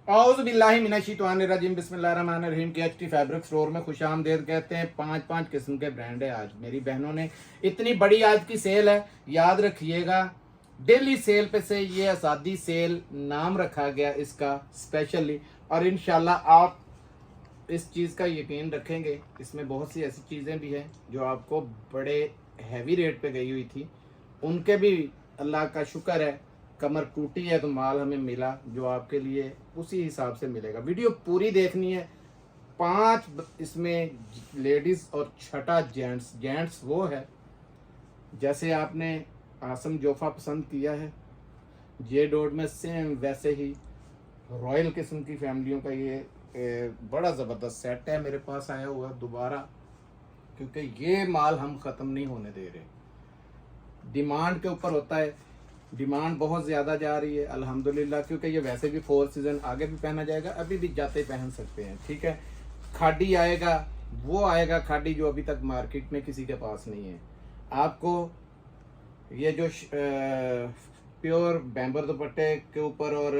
औज़ु बिल्लाहि मिनश्शैतानिर्रजीम बिस्मिल्लाहिर्रहमानिर्रहीम के एचटी फैब्रिक स्टोर में खुशामदीद कहते हैं। 5 किस्म के ब्रांड है। आज मेरी बहनों ने इतनी बड़ी आज की सेल है, याद रखिएगा डेली सेल पे से ये आज़ादी सेल नाम रखा गया इसका स्पेशली। और इंशाल्लाह आप इस चीज़ का यकीन रखेंगे, इसमें बहुत सी ऐसी चीज़ें भी हैं जो आपको बड़े हैवी रेट पे गई हुई थी, उनके भी अल्लाह का शुक्र है कमर टूटी है तो माल हमें मिला जो आपके लिए उसी हिसाब से मिलेगा। वीडियो पूरी देखनी है। 5 इसमें लेडीज़ और 6 जेंट्स। जेंट्स वो है जैसे आपने आसम जोफा पसंद किया है, जे डॉट में सेम वैसे ही रॉयल किस्म की फैमिलियों का ये बड़ा ज़बरदस्त सेट है मेरे पास आया हुआ दोबारा, क्योंकि ये माल हम ख़त्म नहीं होने दे रहे। डिमांड के ऊपर होता है, डिमांड बहुत ज़्यादा जा रही है अल्हम्दुलिल्लाह, क्योंकि ये वैसे भी 4 सीज़न आगे भी पहना जाएगा, अभी भी जाते पहन सकते हैं। ठीक है, खाडी आएगा, वो आएगा खाडी जो अभी तक मार्केट में किसी के पास नहीं है। आपको ये जो प्योर बैम्बर दुपट्टे के ऊपर और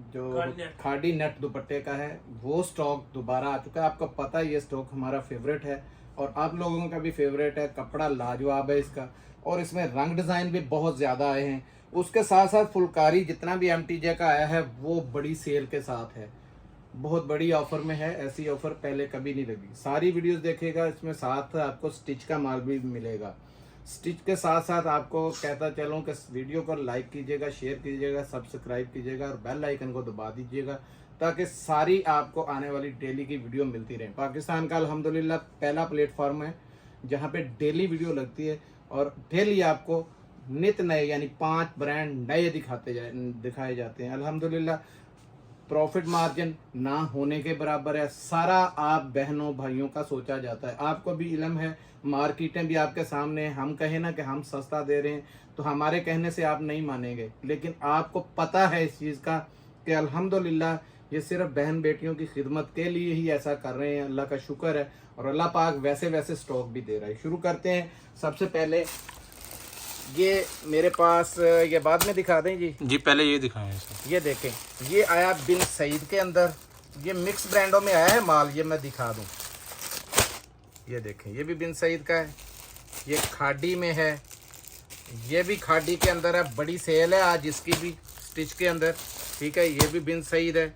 जो खाडी नेट दुपट्टे का है वो स्टॉक दोबारा आ चुका है। आपको पता है ये स्टॉक हमारा फेवरेट है और आप लोगों का भी फेवरेट है। कपड़ा लाजवाब है इसका और इसमें रंग डिज़ाइन भी बहुत ज़्यादा आए हैं। उसके साथ साथ फुलकारी जितना भी MTJ का आया है वो बड़ी सेल के साथ है, बहुत बड़ी ऑफर में है। ऐसी ऑफर पहले कभी नहीं लगी। सारी वीडियोस देखिएगा, इसमें साथ आपको स्टिच का माल भी मिलेगा। स्टिच के साथ साथ आपको कहता चलूँ कि वीडियो को लाइक कीजिएगा, शेयर कीजिएगा, सब्सक्राइब कीजिएगा और बेल आइकन को दबा दीजिएगा ताकि सारी आपको आने वाली डेली की वीडियो मिलती रहे। पाकिस्तान का अल्हम्दुलिल्लाह पहला प्लेटफॉर्म है जहाँ पे डेली वीडियो लगती है और डेली आपको नित नए यानी 5 ब्रांड नए दिखाए जाते हैं। अल्हम्दुलिल्लाह प्रॉफिट मार्जिन ना होने के बराबर है। सारा आप बहनों भाइयों का सोचा जाता है। आपको भी इल्म है, मार्केटें भी आपके सामने हैं। हम कहें ना कि हम सस्ता दे रहे हैं तो हमारे कहने से आप नहीं मानेंगे, लेकिन आपको पता है इस चीज़ का कि अल्हम्दुलिल्लाह ये सिर्फ बहन बेटियों की खिदमत के लिए ही ऐसा कर रहे हैं। अल्लाह का शुक्र है और अल्लाह पाक वैसे वैसे स्टॉक भी दे रहा है। शुरू करते हैं। सबसे पहले ये मेरे पास, ये बाद में दिखा दें जी पहले ये दिखाएं सर। ये देखें, ये आया बिन सईद के अंदर, ये मिक्स ब्रांडों में आया है माल, ये मैं दिखा दूं। ये देखें, ये भी बिन सईद का है, ये खाडी में है, ये भी खाडी के अंदर है। बड़ी सेल है आज इसकी भी स्टिच के अंदर। ठीक है, ये भी बिन सईद है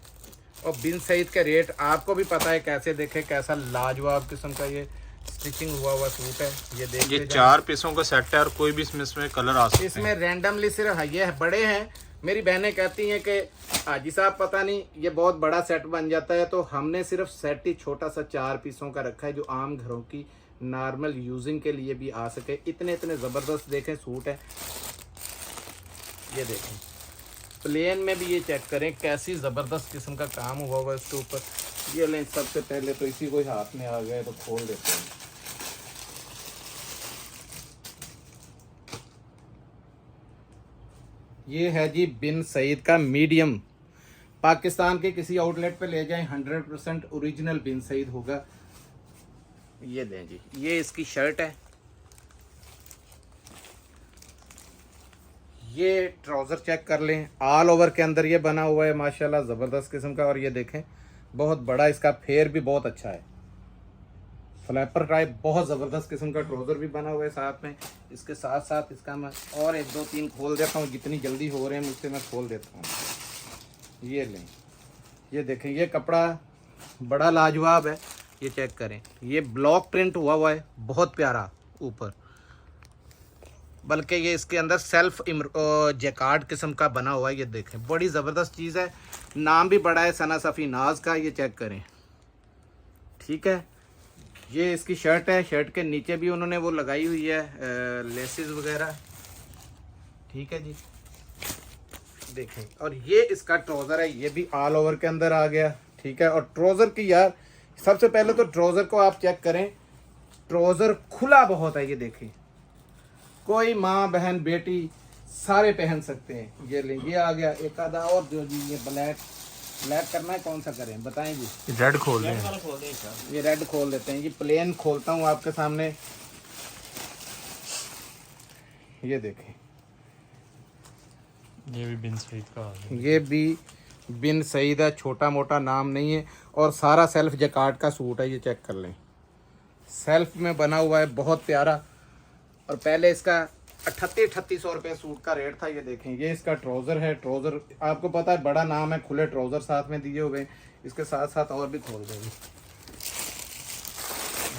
और बिन सईद के रेट आपको भी पता है कैसे। देखें कैसा लाजवाब किस्म का ये स्टिचिंग हुआ सूट है। ये देखिए, ये 4 पीसों का सेट है और कोई भी इसमें कलर आ सकते हैं। इसमें रैंडमली सिर्फ ये बड़े हैं। मेरी बहनें कहती हैं कि हाजी साहब पता नहीं ये बहुत बड़ा सेट बन जाता है, तो हमने सिर्फ सेट ही छोटा सा 4 पीसों का रखा है जो आम घरों की नॉर्मल यूजिंग के लिए भी आ सके। इतने इतने ज़बरदस्त देखें सूट है। ये देखें प्लेन में भी, ये चेक करें कैसी ज़बरदस्त किस्म का काम हुआ हुआ इसके ऊपर। ये लें, सबसे पहले तो इसी को हाथ में आ गए तो खोल देते हैं। ये है जी बिन सईद का मीडियम। पाकिस्तान के किसी आउटलेट पे ले जाएं 100% ओरिजिनल बिन सईद होगा। ये दें जी, ये इसकी शर्ट है, ये ट्राउज़र चेक कर लें, ऑल ओवर के अंदर ये बना हुआ है माशाल्लाह ज़बरदस्त किस्म का। और ये देखें बहुत बड़ा इसका फेयर भी बहुत अच्छा है, फ्लैपर टाइप बहुत ज़बरदस्त किस्म का ट्राउज़र भी बना हुआ है साथ में। इसके साथ साथ इसका मैं और 1 2 3 खोल देता हूँ, जितनी जल्दी हो रहे हैं मुझसे मैं खोल देता हूँ। ये लें, ये देखें, ये कपड़ा बड़ा लाजवाब है। ये चेक करें, ये ब्लॉक प्रिंट हुआ है बहुत प्यारा ऊपर, बल्कि ये इसके अंदर सेल्फ जैकार्ड किस्म का बना हुआ है। ये देखें बड़ी ज़बरदस्त चीज़ है। नाम भी बड़ा है सना सफ़ी नाज का। ये चेक करें, ठीक है। ये इसकी शर्ट है, शर्ट के नीचे भी उन्होंने वो लगाई हुई है लेसेस वगैरह। ठीक है जी, देखें। और ये इसका ट्राउज़र है, ये भी ऑल ओवर के अंदर आ गया। ठीक है, और ट्राउज़र की यार सबसे पहले तो ट्राउज़र को आप चेक करें, ट्राउज़र खुला बहुत है। ये देखें, कोई माँ बहन बेटी सारे पहन सकते हैं। ये ले, ये आ गया एक आधा और जो जी, ये ब्लैक करना है, कौन सा करें बताएं जी। रेड खोल दें, ये रेड खोल देते हैं। ये प्लेन खोलता हूँ आपके सामने। ये देखें, ये भी बिन सईद का आ गया। ये भी बिन सईद है, छोटा मोटा नाम नहीं है। और सारा सेल्फ जैकार्ड का सूट है, ये चेक कर लें, सेल्फ में बना हुआ है, बहुत प्यारा। और पहले इसका 3800 रुपये सूट का रेट था। ये देखें, ये इसका ट्राउज़र है। ट्राउज़र आपको पता है बड़ा नाम है, खुले ट्राउज़र साथ में दिए हुए हैं। इसके साथ साथ और भी खोल देंगे।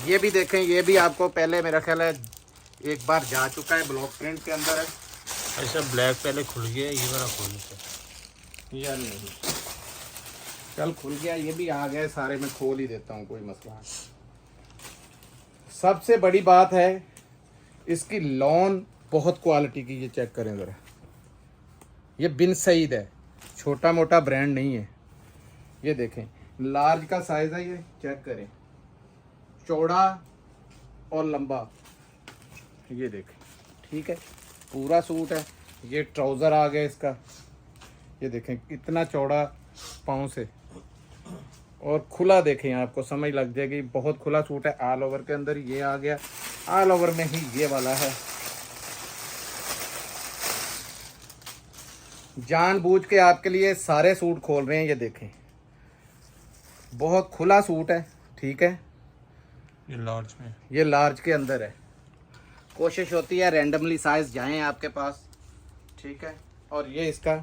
ये भी देखें, ये भी आपको पहले मेरा ख्याल है एक बार जा चुका है, ब्लॉक प्रिंट के अंदर है। ऐसा ब्लैक पहले खुल गया, ये वाला खोलने से या नहीं, चल खुल गया, ये भी आ गया सारे, मैं खोल ही देता हूँ, कोई मसला नहीं। सबसे बड़ी बात है इसकी लॉन बहुत क्वालिटी की, ये चेक करें ज़रा। ये बिन सईद है, छोटा मोटा ब्रांड नहीं है। ये देखें, लार्ज का साइज़ है, ये चेक करें, चौड़ा और लंबा, ये देखें, ठीक है, पूरा सूट है। ये ट्राउज़र आ गया इसका, ये देखें कितना चौड़ा पाँव से, और खुला देखें, आपको समझ लग जाएगी, बहुत खुला सूट है। ऑल ओवर के अंदर ये आ गया, ऑल ओवर में ही ये वाला है। जानबूझ के आपके लिए सारे सूट खोल रहे हैं, ये देखें, बहुत खुला सूट है, ठीक है। ये लार्ज में, ये लार्ज के अंदर है। कोशिश होती है रैंडमली साइज जाएं आपके पास, ठीक है। और ये इसका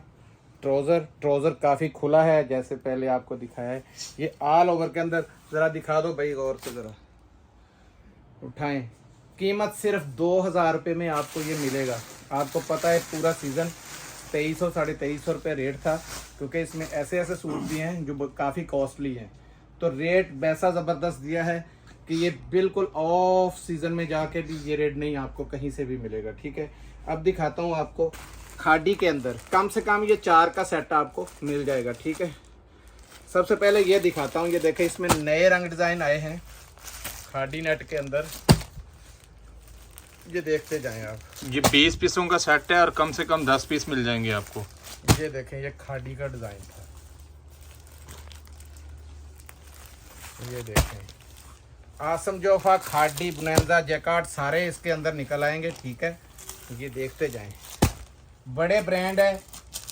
ट्राउज़र काफ़ी खुला है, जैसे पहले आपको दिखाया है। ये ऑल ओवर के अंदर, ज़रा दिखा दो भाई, गौर से ज़रा उठाएं। कीमत सिर्फ 2000 रुपये में आपको ये मिलेगा। आपको पता है पूरा सीज़न 2300 साढ़े 2300 रुपये रेट था, क्योंकि इसमें ऐसे ऐसे सूट भी हैं जो काफ़ी कॉस्टली हैं। तो रेट वैसा ज़बरदस्त दिया है कि ये बिल्कुल ऑफ सीज़न में जाके भी ये रेट नहीं आपको कहीं से भी मिलेगा, ठीक है। अब दिखाता हूँ आपको खादी के अंदर, कम से कम ये 4 का सेट आपको मिल जाएगा, ठीक है। सबसे पहले ये दिखाता हूँ, ये देखें, इसमें नए रंग डिज़ाइन आए हैं खादी नेट के अंदर, ये देखते जाएं आप। ये 20 पीसों का सेट है और कम से कम 10 पीस मिल जाएंगे आपको। ये देखें, ये खादी का डिज़ाइन था, ये देखें, आसम जोफा, खादी, बुनैंजा, जैकार्ड सारे इसके अंदर निकल आएंगे, ठीक है। ये देखते जाएं, बड़े ब्रांड है,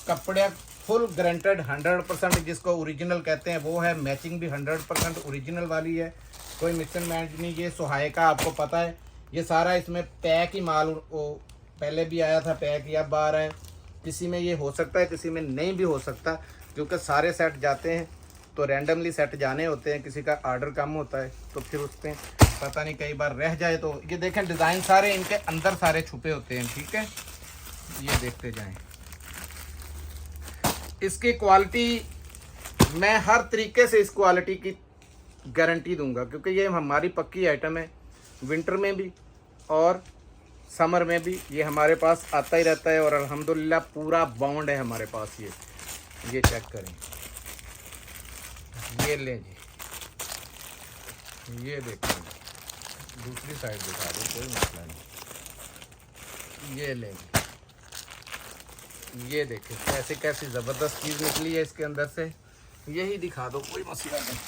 कपड़े फुल गारंटेड 100%, जिसको ओरिजिनल कहते हैं वो है। मैचिंग भी 100% ओरिजिनल वाली है, कोई मिक्स एंड मैच नहीं। ये सुहाए का आपको पता है, ये सारा इसमें पैक ही माल, वो पहले भी आया था पैक, या अब आ रहा है। किसी में ये हो सकता है, किसी में नहीं भी हो सकता, क्योंकि सारे सेट जाते हैं तो रैंडमली सेट जाने होते हैं, किसी का आर्डर कम होता है तो फिर उस पर पता नहीं कई बार रह जाए। तो ये देखें, डिज़ाइन सारे इनके अंदर सारे छुपे होते हैं, ठीक है। ये देखते जाएं, इसकी क्वालिटी मैं हर तरीके से इस क्वालिटी की गारंटी दूंगा, क्योंकि ये हमारी पक्की आइटम है। विंटर में भी और समर में भी ये हमारे पास आता ही रहता है, और अल्हम्दुलिल्लाह पूरा बाउंड है हमारे पास। ये चेक करें, ये लें जी, ये देखें, दूसरी साइड दिखा दो, कोई मसला नहीं। ये लें, ये देखें कैसे कैसी ज़बरदस्त चीज़ निकली है इसके अंदर से, यही दिखा दो, कोई मसला नहीं।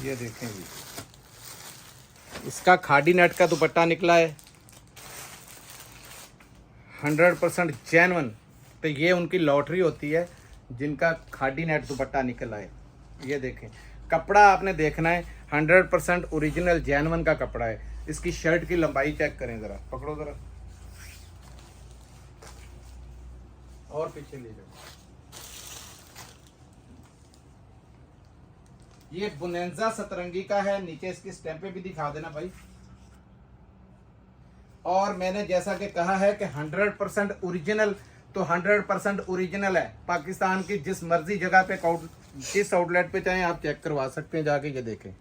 ये देखें जी, इसका खादी नेट का दुपट्टा निकला है 100% जेन्युइन। तो ये उनकी लॉटरी होती है जिनका खादी नेट दुपट्टा निकला है। ये देखें, कपड़ा आपने देखना है, 100% ओरिजिनल जेन्युइन का कपड़ा है। इसकी शर्ट की लंबाई चेक करें ज़रा, पकड़ो ज़रा और पीछे ले जाओ। ये बुनेंजा सतरंगी का है, नीचे इसकी स्टैंपे भी दिखा देना भाई। और मैंने जैसा कि कहा है कि 100% ओरिजिनल, तो 100% ओरिजिनल है। पाकिस्तान की जिस मर्जी जगह पे, जिस आउटलेट पे चाहें आप चेक करवा सकते हैं जाके। ये देखें,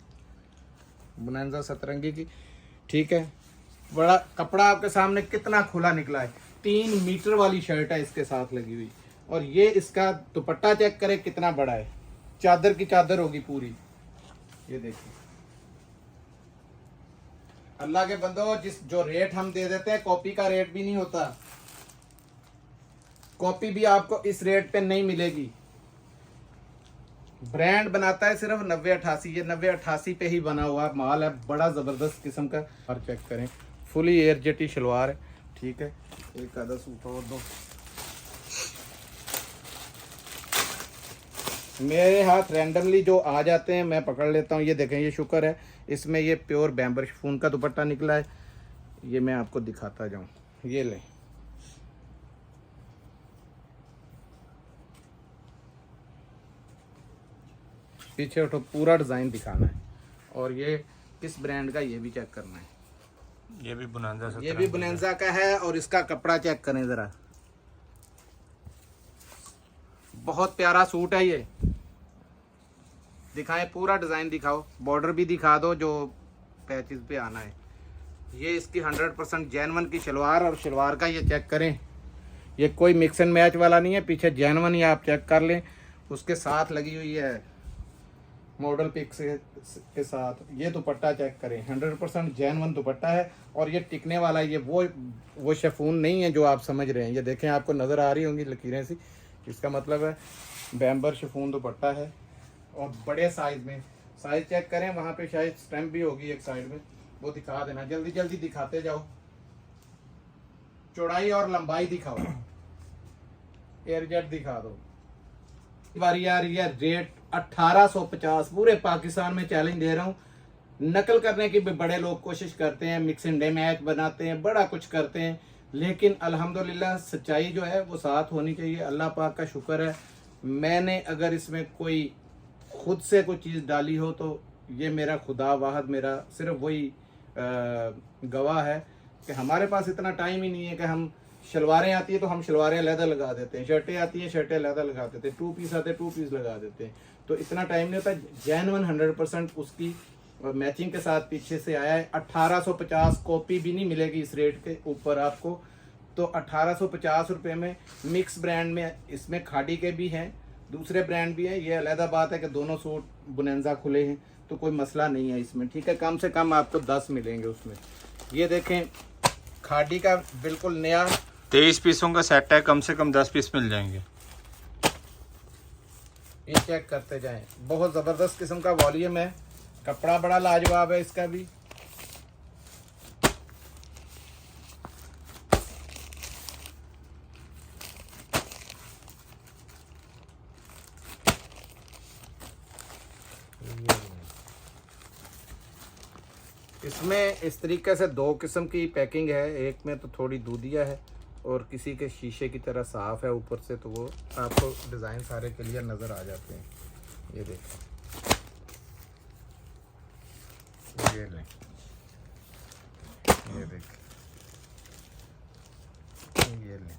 बुनेंजा सतरंगी की, ठीक है। बड़ा कपड़ा आपके सामने कितना खुला निकला है, 3 मीटर वाली शर्ट है इसके साथ लगी हुई। और ये इसका दुपट्टा चेक करें कितना बड़ा है, चादर की चादर होगी पूरी। ये देखिए, अल्लाह के बंदो, जो रेट हम दे देते हैं, कॉपी का रेट भी नहीं होता। कॉपी भी आपको इस रेट पे नहीं मिलेगी। ब्रांड बनाता है सिर्फ 9088, ये 9088 पे ही बना हुआ माल है, बड़ा ज़बरदस्त किस्म का। और चेक करें, फुली एयर जेटी शलवार है, ठीक है। एक आधा सूट और दो। मेरे हाथ रैंडमली जो आ जाते हैं मैं पकड़ लेता हूँ। ये देखें, ये शुक्र है, इसमें ये प्योर बैम्बर शिफॉन का दुपट्टा निकला है। ये मैं आपको दिखाता जाऊँ, ये लें। पीछे उठो, पूरा डिज़ाइन दिखाना है। और ये किस ब्रांड का, ये भी चेक करना है। ये भी बुनांजा से, ये भी बुनेंजा का है। और इसका कपड़ा चेक करें ज़रा, बहुत प्यारा सूट है। ये दिखाएं, पूरा डिज़ाइन दिखाओ, बॉर्डर भी दिखा दो जो पैचेस पे आना है। ये इसकी 100% जेन्युइन की शलवार, और शलवार का ये चेक करें, ये कोई मिक्स एंड मैच वाला नहीं है, पीछे जेन्युइन ही आप चेक कर लें। उसके साथ लगी हुई है मॉडल पिक्स के साथ। ये दुपट्टा चेक करें, 100% जेन्युइन दुपट्टा है। और ये टिकने वाला है, ये वो शिफॉन नहीं है जो आप समझ रहे हैं। ये देखें, आपको नज़र आ रही होंगी लकीरें सी, इसका मतलब है बैम्बर शिफॉन दुपट्टा है। और बड़े साइज में, साइज चेक करें, वहाँ पे शायद स्टैम्प भी होगी एक साइड में, वो दिखा देना। जल्दी जल्दी दिखाते जाओ, चौड़ाई और लंबाई दिखाओ, एयरजेट दिखा दो। बारी आ रही है, रेट 1850, पूरे पाकिस्तान में चैलेंज दे रहा हूँ। नकल करने की भी बड़े लोग कोशिश करते हैं, मिक्स एंड मैच बनाते हैं, बड़ा कुछ करते हैं, लेकिन अल्हम्दुलिल्लाह सच्चाई जो है वो साथ होनी चाहिए। अल्लाह पाक का शुक्र है, मैंने अगर इसमें कोई खुद से कोई चीज़ डाली हो तो ये मेरा खुदा वाहद, मेरा सिर्फ वही गवाह है कि हमारे पास इतना टाइम ही नहीं है कि हम, शलवारें आती है तो हम शलवारें अलहदा लगा देते हैं, शर्टें आती हैं शर्टें अलहदा लगा देते हैं, 2 पीस आते हैं 2 पीस लगा देते हैं, तो इतना टाइम नहीं होता। जेन्युइन 100% उसकी मैचिंग के साथ पीछे से आया है। 1850, कॉपी भी नहीं मिलेगी इस रेट के ऊपर आपको। तो 1850 रुपये में मिक्स ब्रांड में, इसमें खाड़ी के भी हैं, दूसरे ब्रांड भी हैं। ये अलहदा बात है कि दोनों सूट बुनेंजा खुले हैं तो कोई मसला नहीं है इसमें, ठीक है। कम से कम आपको 10 मिलेंगे उसमें। ये देखें, खाड़ी का बिल्कुल नया 23 पीसों का सेट है, कम से कम 10 पीस मिल जाएंगे। ये चेक करते जाएं, बहुत ज़बरदस्त किस्म का वॉल्यूम है, कपड़ा बड़ा लाजवाब है इसका भी। इसमें इस तरीके से 2 किस्म की पैकिंग है, एक में तो थोड़ी दूधिया है और किसी के शीशे की तरह साफ़ है ऊपर से, तो वो आपको डिज़ाइन सारे क्लियर नज़र आ जाते हैं। ये देखें, ये लें, ये देखें, ये लें।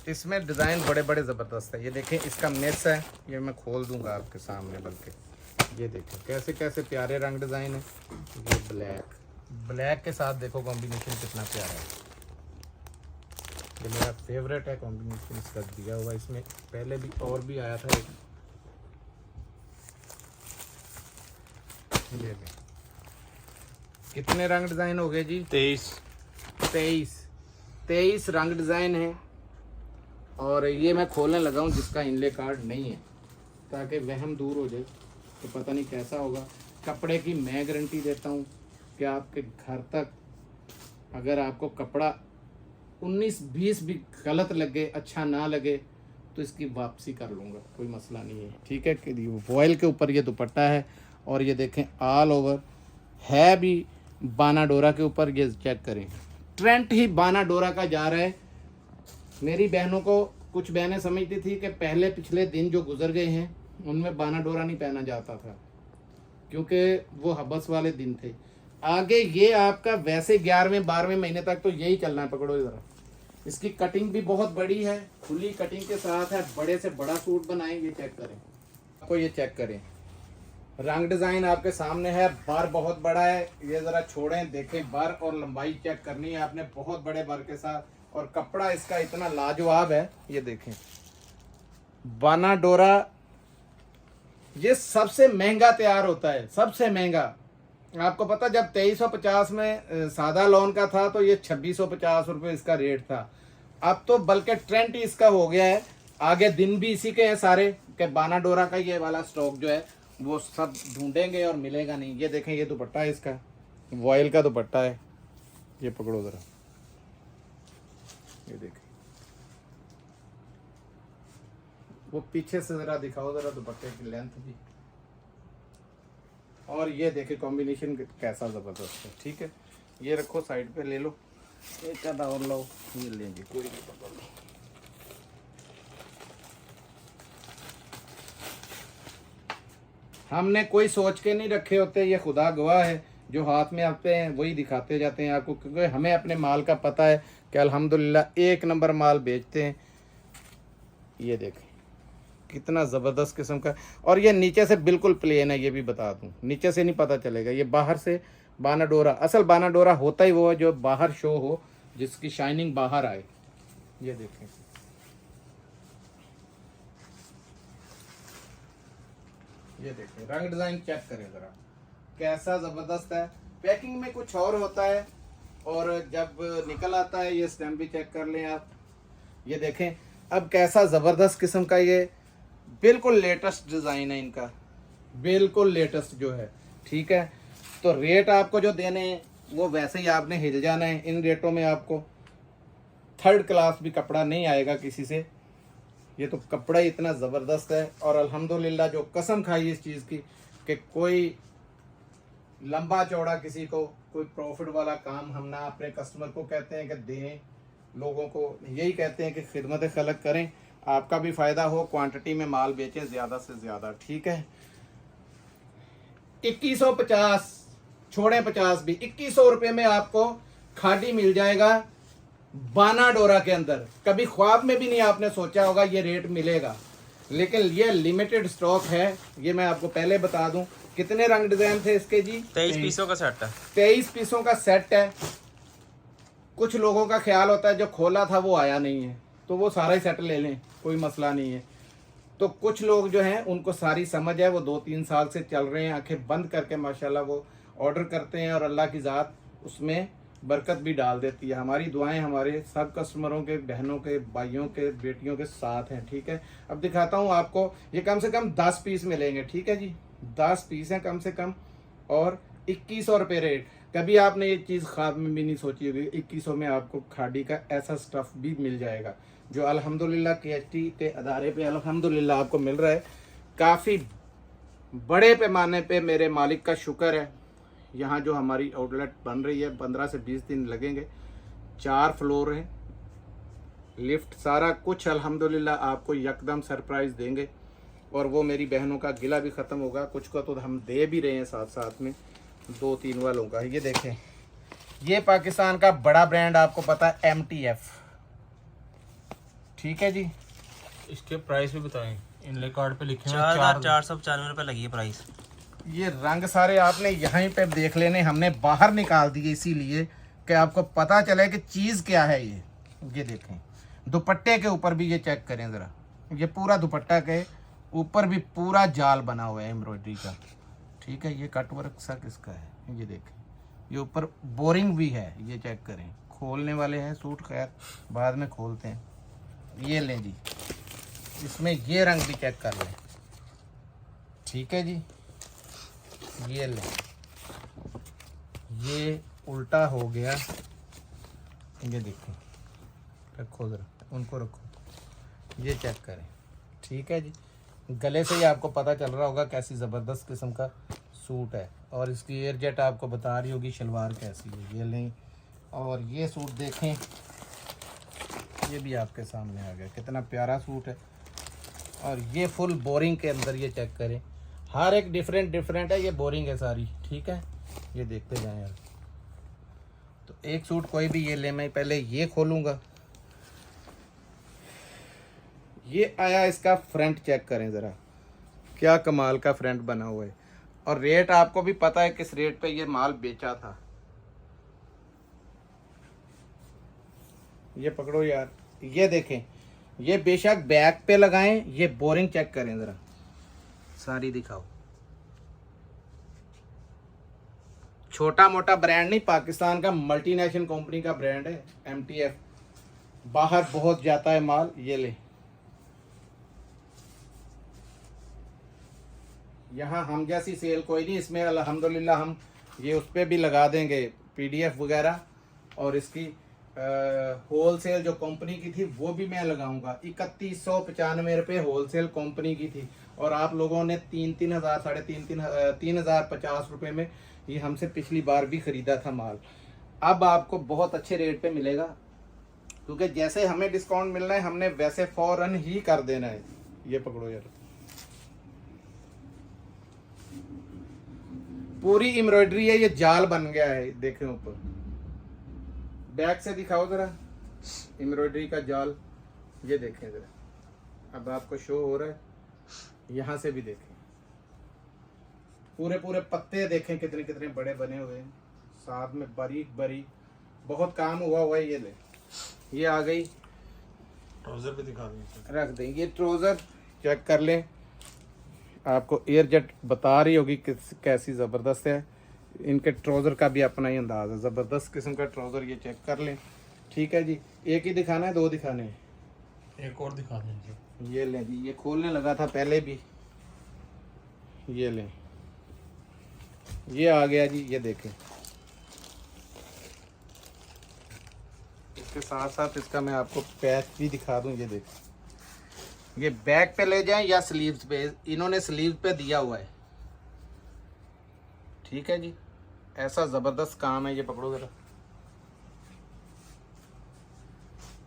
इसमें डिज़ाइन बड़े बड़े ज़बरदस्त है। ये देखें, इसका मिस है, ये मैं खोल दूंगा आपके सामने, बल्कि ये देखें कैसे कैसे प्यारे रंग डिज़ाइन है। ये ब्लैक के साथ देखो कॉम्बिनेशन कितना प्यारा है। ये मेरा फेवरेट है कॉम्बिनेशन इसका दिया हुआ। इसमें पहले भी और भी आया था एक, ये देखें कितने रंग डिज़ाइन हो गए जी, 23 रंग डिज़ाइन है। और ये मैं खोलने लगा हूँ जिसका इनले कार्ड नहीं है, ताकि वहम दूर हो जाए, तो पता नहीं कैसा होगा। कपड़े की मैं गारंटी देता हूँ कि आपके घर तक अगर आपको कपड़ा 19-20 भी गलत लगे, अच्छा ना लगे, तो इसकी वापसी कर लूँगा, कोई मसला नहीं है, ठीक है। कि वॉयल के ऊपर ये दुपट्टा है। और ये देखें, ऑल ओवर है भी बाना डोरा के ऊपर। ये चेक करें, ट्रेंड ही बाना डोरा का जा रहा है। मेरी बहनों को, कुछ बहनें समझती थी कि पहले पिछले दिन जो गुजर गए हैं उनमें बाना डोरा नहीं पहना जाता था, क्योंकि वो हबस वाले दिन थे। आगे ये आपका वैसे 11वें 12वें महीने तक तो यही चलना है। पकड़ो ज़रा, इसकी कटिंग भी बहुत बड़ी है, खुली कटिंग के साथ है, बड़े से बड़ा सूट बनाएंगे। चेक करें, आपको ये चेक करें, रंग डिज़ाइन आपके सामने है, बार बहुत बड़ा है। ये ज़रा छोड़ें, देखें, बार और लंबाई चेक करनी है आपने, बहुत बड़े बार के साथ। और कपड़ा इसका इतना लाजवाब है, ये देखें, बाना डोरा ये सबसे महंगा तैयार होता है, सबसे महंगा। आपको पता, जब 2350 में सादा लॉन का था तो ये 2650 रुपये इसका रेट था। अब तो बल्कि ट्रेंड ही इसका हो गया है, आगे दिन भी इसी के हैं सारे, कि बानाडोरा का ये वाला स्टॉक जो है वो सब ढूंढेंगे और मिलेगा नहीं। ये देखें, ये दुपट्टा है इसका, वॉयल का दुपट्टा है। ये पकड़ो ज़रा, ये देखें, वो पीछे से ज़रा दिखाओ ज़रा दुपट्टे की लेंथ भी। और ये देखें कॉम्बिनेशन कैसा ज़बरदस्त है। ठीक है, ये रखो साइड पे, ले लो एक आधा और लो, ये लेंगे कोई नहीं, पकड़ लो। हमने कोई सोच के नहीं रखे होते, ये खुदा गवाह है, जो हाथ में आते हैं वही दिखाते जाते हैं आपको, क्योंकि हमें अपने माल का पता है कि अल्हम्दुलिल्लाह एक नंबर माल बेचते हैं। ये देखें कितना ज़बरदस्त किस्म का, और ये नीचे से बिल्कुल प्लेन है, ये भी बता दूं, नीचे से नहीं पता चलेगा। ये बाहर से बानाडोरा, असल बानाडोरा होता ही वो है जो बाहर शो हो, जिसकी शाइनिंग बाहर आए। ये देखें, ये देखें रंग डिज़ाइन चेक करें ज़रा, कैसा ज़बरदस्त है। पैकिंग में कुछ और होता है और जब निकल आता है, ये स्टैम्प भी चेक कर लें आप। ये देखें अब कैसा ज़बरदस्त किस्म का, ये बिल्कुल लेटेस्ट डिज़ाइन है इनका, बिल्कुल लेटेस्ट जो है। ठीक है, तो रेट आपको जो देने हैं वो वैसे ही आपने हिल जाना है। इन रेटों में आपको थर्ड क्लास भी कपड़ा नहीं आएगा किसी से। ये तो कपड़ा ही इतना ज़बरदस्त है, और अल्हम्दुलिल्लाह जो कसम खाई इस चीज़ की कि कोई लंबा चौड़ा किसी को कोई प्रॉफिट वाला काम हम ना अपने कस्टमर को कहते हैं कि दें, लोगों को यही कहते हैं कि खिदमत खलक करें, आपका भी फ़ायदा हो, क्वांटिटी में माल बेचें ज़्यादा से ज़्यादा। ठीक है, 2150 छोड़े 50 भी, 2100 रुपये में आपको खादी मिल जाएगा बानाडोरा के अंदर। कभी ख्वाब में भी नहीं आपने सोचा होगा ये रेट मिलेगा, लेकिन ये लिमिटेड स्टॉक है। ये मैं आपको पहले बता दूं, कितने रंग डिजाइन थे इसके जी? 23 पीसों का सेट है। 23 पीसों का सेट है। कुछ लोगों का ख्याल होता है जो खोला था वो आया नहीं है, तो वो सारा ही सेट ले लें, कोई मसला नहीं है। तो कुछ लोग जो हैं उनको सारी समझ है, वो 2-3 साल से चल रहे हैं, आंखें बंद करके माशाल्लाह वो ऑर्डर करते हैं, और अल्लाह की ज़ात उसमें बरकत भी डाल देती है। हमारी दुआएं हमारे सब कस्टमरों के, बहनों के, भाइयों के, बेटियों के साथ हैं। ठीक है, अब दिखाता हूँ आपको, ये कम से कम 10 पीस मिलेंगे। ठीक है जी, 10 पीस हैं कम से कम, और 2100 रुपये रेट। कभी आपने ये चीज़ ख्वाब में भी नहीं सोची होगी, 2100 में आपको खादी का ऐसा स्टफ़ भी मिल जाएगा, जो अल्हम्दुलिल्लाह KHT के अदारे पे अल्हम्दुलिल्लाह आपको मिल रहा है। काफ़ी बड़े पैमाने पे मेरे मालिक का शुक्र है, यहाँ जो हमारी आउटलेट बन रही है 15 से 20 दिन लगेंगे। 4 फ्लोर हैं, लिफ्ट, सारा कुछ अल्हम्दुलिल्लाह आपको यकदम सरप्राइज़ देंगे, और वो मेरी बहनों का गिला भी ख़त्म होगा। कुछ को तो हम दे भी रहे हैं साथ साथ में, 2-3 वालों का। ये देखें, ये पाकिस्तान का बड़ा ब्रांड आपको पता है, MTF। ठीक है जी, इसके प्राइस भी बताएं, इनले कार्ड पे लिखे हुए 4,495 रुपये लगी है प्राइस। ये रंग सारे आपने यहीं पे देख लेने, हमने बाहर निकाल दिए इसीलिए कि आपको पता चले कि चीज़ क्या है। ये देखें, दुपट्टे के ऊपर भी ये चेक करें ज़रा, ये पूरा दुपट्टा के ऊपर भी पूरा जाल बना हुआ है एम्ब्रॉयडरी का। ठीक है, ये कट वर्क सा किसका है, ये देखें, ये ऊपर बोरिंग भी है, ये चेक करें। खोलने वाले हैं सूट, खैर बाद में खोलते हैं। ये लें जी, इसमें ये रंग भी चेक कर लें। ठीक है जी, ये लें, ये उल्टा हो गया, ये देखो, रखो ज़रा, उनको रखो, ये चेक करें। ठीक है जी, गले से ही आपको पता चल रहा होगा कैसी ज़बरदस्त किस्म का सूट है, और इसकी एयर जेट आपको बता रही होगी शलवार कैसी है। ये लें, और ये सूट देखें, ये भी आपके सामने आ गया, कितना प्यारा सूट है। और ये फुल बोरिंग के अंदर, ये चेक करें, हर एक डिफरेंट है, ये बोरिंग है सारी। ठीक है, ये देखते जाएं यार। तो एक सूट कोई भी ये ले, मैं पहले ये खोलूँगा। ये आया, इसका फ्रंट चेक करें ज़रा, क्या कमाल का फ्रंट बना हुआ है, और रेट आपको भी पता है किस रेट पे ये माल बेचा था। ये पकड़ो यार, ये देखें, ये बेशक बैक पे लगाएं, ये बोरिंग चेक करें ज़रा, सारी दिखाओ। छोटा मोटा ब्रांड नहीं, पाकिस्तान का मल्टीनेशनल कंपनी का ब्रांड है MTF, बाहर बहुत जाता है माल। ये ले, यहाँ हम जैसी सेल कोई नहीं, इसमें अल्हम्दुलिल्लाह हम ये उस पर भी लगा देंगे PDF वगैरह, और इसकी होल सेल जो कंपनी की थी वो भी मैं लगाऊंगा। 3195 रुपये होल सेल कंपनी की थी, और आप लोगों ने 3,000 साढ़े 3,050 रुपये में ये हमसे पिछली बार भी खरीदा था माल। अब आपको बहुत अच्छे रेट पे मिलेगा, क्योंकि जैसे हमें डिस्काउंट मिलना है हमने वैसे फौरन ही कर देना है। ये पकड़ो यार, पूरी एम्ब्रॉयडरी है, ये जाल बन गया है, देखें ऊपर। बैक से दिखाओ जरा एम्ब्रॉयडरी का जाल, ये देखें जरा, अब आपको शो हो रहा है, यहाँ से भी देखें, पूरे पूरे पत्ते देखें कितने कितने बड़े बने हुए हैं, साथ में बारीक बारीक बहुत काम हुआ है। ये ले, ये आ गई, ट्राउजर पे दिखा दें, रख दें। ये ट्राउजर चेक कर लें, आपको एयर जेट बता रही होगी कैसी ज़बरदस्त है। इनके ट्राउज़र का भी अपना ही अंदाज़ है, ज़बरदस्त किस्म का ट्राउज़र, ये चेक कर लें। ठीक है जी, एक ही दिखाना है, 2 दिखाने हैं? एक और दिखा दें। ये लें जी, ये खोलने लगा था पहले भी, ये लें, ये आ गया जी, ये देखें। इसके साथ साथ इसका मैं आपको पैच भी दिखा दूं, ये देखें। ये बैक पे ले जाएं या स्लीव्स पे, इन्होंने स्लीव पे दिया हुआ है। ठीक है जी, ऐसा जबरदस्त काम है। ये पकड़ो जरा,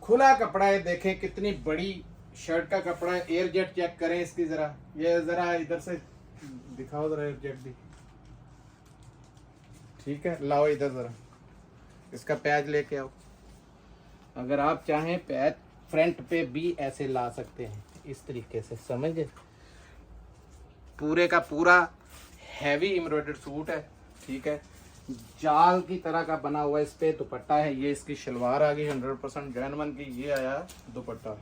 खुला कपड़ा है, देखें कितनी बड़ी शर्ट का कपड़ा है। एयर जेट चेक करें इसकी जरा, ये जरा इधर से दिखाओ जरा एयर जेट भी। ठीक है, लाओ इधर जरा, इसका पैच लेके आओ। अगर आप चाहें पैच फ्रंट पे भी ऐसे ला सकते हैं, इस तरीके से, समझे। पूरे का पूरा हैवी एम्ब्रॉयडर्ड सूट है। ठीक है, जाल की तरह का बना हुआ, इस पे दुपट्टा है। ये इसकी शलवार आ गई 100% जैनवन की, ये आया दुपट्टा।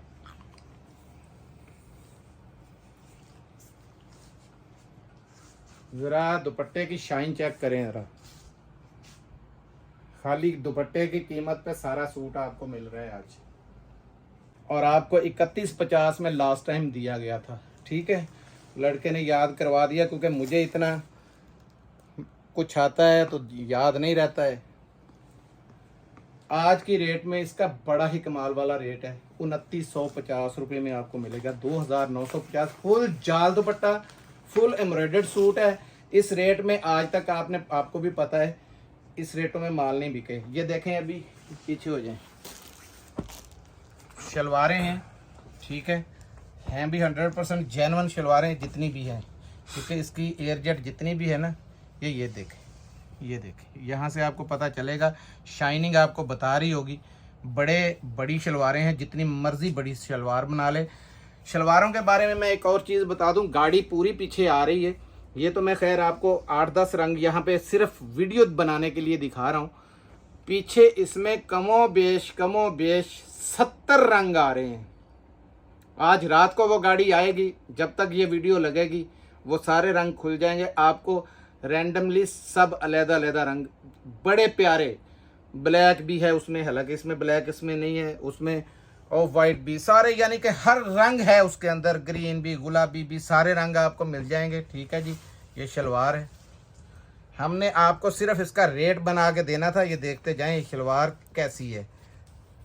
जरा दुपट्टे की शाइन चेक करें जरा, खाली दुपट्टे की कीमत पे सारा सूट आपको मिल रहा है आज, और आपको 3150 में लास्ट टाइम दिया गया था। ठीक है, लड़के ने याद करवा दिया, क्योंकि मुझे इतना कुछ आता है तो याद नहीं रहता है। आज की रेट में इसका बड़ा ही कमाल वाला रेट है, 2950 रुपये में आपको मिलेगा, 2950। फुल जाल दुपट्टा, फुल एम्ब्रॉयडर्ड सूट है। इस रेट में आज तक आपको भी पता है इस रेटों में माल नहीं बिके। ये देखें, अभी पीछे हो जाएं, शलवारें हैं। ठीक है, हैं भी 100% जेन्युइन शलवारें जितनी भी हैं, क्योंकि इसकी एयर जेट जितनी भी है ना, ये देखें, ये देखें, यहाँ से आपको पता चलेगा, शाइनिंग आपको बता रही होगी। बड़ी शलवारें हैं, जितनी मर्जी बड़ी शलवार बना ले। शलवारों के बारे में मैं एक और चीज़ बता दूं, गाड़ी पूरी पीछे आ रही है। ये तो मैं खैर आपको 8-10 रंग यहाँ पे सिर्फ वीडियो बनाने के लिए दिखा रहा हूँ। पीछे इसमें कमो बेश 70 रंग आ रहे हैं। आज रात को वो गाड़ी आएगी, जब तक ये वीडियो लगेगी वो सारे रंग खुल जाएंगे। आपको रैंडमली सब अलग-अलग रंग, बड़े प्यारे, ब्लैक भी है उसमें, हालांकि इसमें ब्लैक इसमें नहीं है, उसमें ऑफ वाइट भी, सारे यानी कि हर रंग है उसके अंदर, ग्रीन भी, गुलाबी भी, सारे रंग आपको मिल जाएंगे। ठीक है जी, ये शलवार है। हमने आपको सिर्फ इसका रेट बना के देना था। ये देखते जाएं शलवार कैसी है,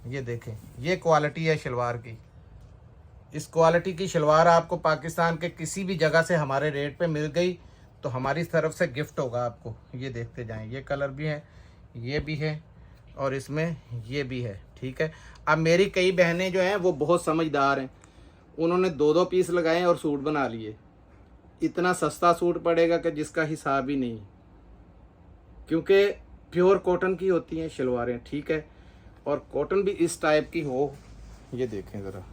ये देखें, ये क्वालिटी है शलवार की। इस क्वालिटी की शलवार आपको पाकिस्तान के किसी भी जगह से हमारे रेट पे मिल गई तो हमारी तरफ से गिफ्ट होगा आपको। ये देखते जाएं, ये कलर भी है, ये भी है, और इसमें ये भी है। ठीक है, अब मेरी कई बहनें जो हैं वो बहुत समझदार हैं, उन्होंने 2-2 पीस लगाए और सूट बना लिए। इतना सस्ता सूट पड़ेगा कि जिसका हिसाब ही नहीं, क्योंकि प्योर कॉटन की होती हैं शलवारें। ठीक है, और कॉटन भी इस टाइप की हो। ये देखें ज़रा,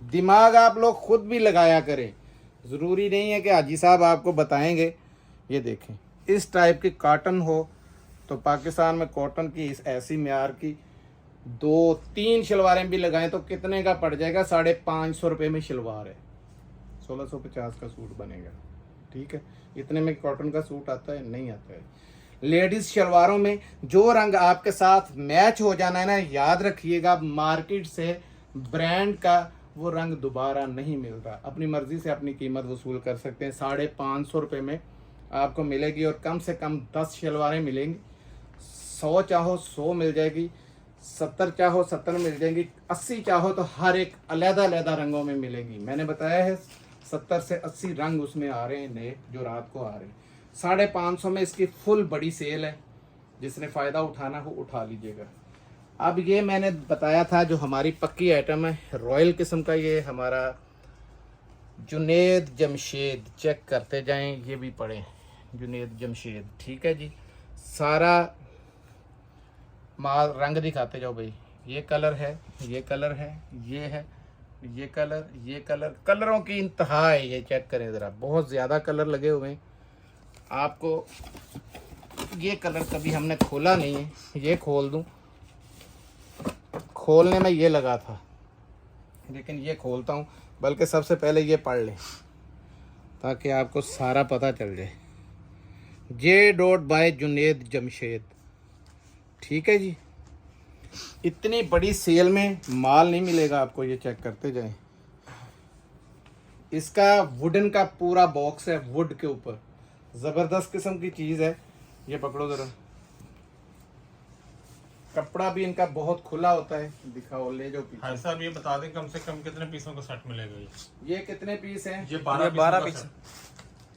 दिमाग आप लोग खुद भी लगाया करें, ज़रूरी नहीं है कि हाजी साहब आपको बताएंगे। ये देखें, इस टाइप की कॉटन हो तो पाकिस्तान में कॉटन की इस ऐसी म्यार की 2-3 शलवारें भी लगाएं तो कितने का पड़ जाएगा? 550 रुपये में शलवार है, 1650 का सूट बनेगा। ठीक है, इतने में कॉटन का सूट आता है? नहीं आता है। लेडीज़ शलवारों में जो रंग आपके साथ मैच हो जाना है ना, याद रखिएगा, मार्केट से ब्रांड का वो रंग दोबारा नहीं मिलता। अपनी मर्जी से अपनी कीमत वसूल कर सकते हैं। 550 रुपये में आपको मिलेगी और कम से कम 10 शलवारें मिलेंगी। 100 चाहो 100 मिल जाएगी, 70 चाहो 70 मिल जाएंगी, 80 चाहो तो हर एक अलग-अलग रंगों में मिलेंगी। मैंने बताया है 70 से 80 रंग उसमें आ रहे हैं नए, जो रात को आ रहे हैं। 550 में इसकी फुल बड़ी सेल है, जिसने फ़ायदा उठाना हो उठा लीजिएगा। अब ये मैंने बताया था जो हमारी पक्की आइटम है, रॉयल किस्म का ये हमारा जुनेद जमशेद, चेक करते जाएं, ये भी पढ़ें जुनेद जमशेद, ठीक है जी। सारा माल रंग दिखाते जाओ भाई। ये कलर है, ये कलर है, ये है, ये कलर, ये कलर, कलरों की इंतहा है। ये चेक करें ज़रा, बहुत ज़्यादा कलर लगे हुए हैं। आपको ये कलर कभी हमने खोला नहीं है, ये खोल दूं, खोलने में ये लगा था, लेकिन ये खोलता हूँ। बल्कि सबसे पहले ये पढ़ लें ताकि आपको सारा पता चल जाए। J. बाय जुनेद जमशेद, ठीक है जी। इतनी बड़ी सेल में माल नहीं मिलेगा आपको, ये चेक करते जाएं। इसका वुडन का पूरा बॉक्स है, वुड के ऊपर ज़बरदस्त किस्म की चीज़ है। ये पकड़ो ज़रा, कपड़ा भी इनका बहुत खुला होता है। दिखाओ, ले जाओ पीछे। हाँ साहब, ये बता दें कम से कम कितने पीसों का सेट मिलेगा? ये कितने पीस हैं? ये 12 पीस।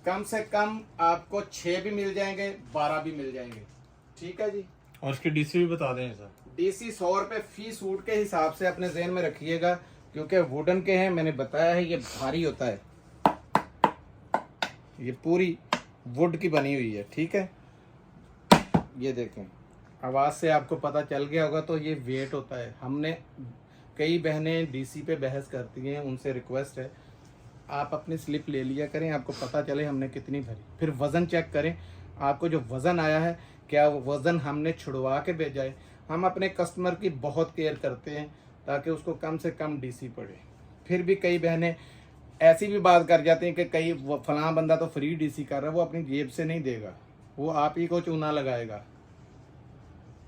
कम से कम आपको 6 भी मिल जाएंगे, 12 भी मिल जाएंगे, ठीक है जी। और इसकी डीसी भी बता दें सर। डीसी 100 रुपये फी सूट के हिसाब से अपने जहन में रखिएगा, क्योंकि वुडन के हैं, मैंने बताया है ये भारी होता है। ये पूरी वुड की बनी हुई है, ठीक है। ये देखें, आवाज़ से आपको पता चल गया होगा, तो ये वेट होता है। हमने कई बहनें डीसी पे बहस करती हैं, उनसे रिक्वेस्ट है आप अपनी स्लिप ले लिया करें, आपको पता चले हमने कितनी भरी। फिर वज़न चेक करें, आपको जो वज़न आया है क्या वो वज़न हमने छुड़वा के भेजा है। हम अपने कस्टमर की बहुत केयर करते हैं ताकि उसको कम से कम डीसी पड़े। फिर भी कई बहनें ऐसी भी बात कर जाती हैं कि कई फलां बंदा तो फ्री डीसी कर रहा है, वो अपनी जेब से नहीं देगा, वो आप ही को चूना लगाएगा।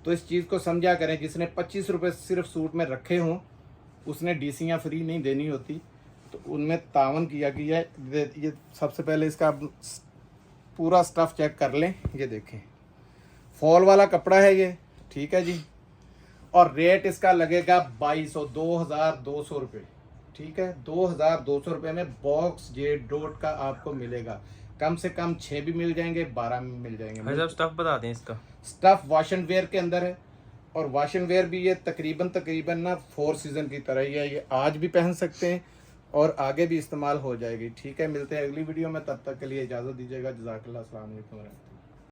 तो इस चीज़ को समझा करें, जिसने 25 रुपये सिर्फ सूट में रखे हों उसने डीसियाँ फ्री नहीं देनी होती, तो उनमें तावन किया गया है। ये सबसे पहले इसका पूरा स्टफ़ चेक कर लें। ये देखें, फॉल वाला कपड़ा है ये, ठीक है जी। और रेट इसका लगेगा 2200 रुपये, ठीक है। 2200 रुपये में बॉक्स J. का आपको मिलेगा। कम से कम 6 भी मिल जाएंगे, 12 भी मिल जाएंगे। भाई साहब स्टफ बता दें इसका। स्टफ वॉश एंड वेयर के अंदर है, और वॉश एंड वेयर भी ये तकरीबन ना 4 सीज़न की तरह ही है। ये आज भी पहन सकते हैं और आगे भी इस्तेमाल हो जाएगी, ठीक है। मिलते हैं अगली वीडियो में, तब तक के लिए इजाज़त दीजिएगा। जज़ाकल्लाह, अस्सलाम वालेकुम।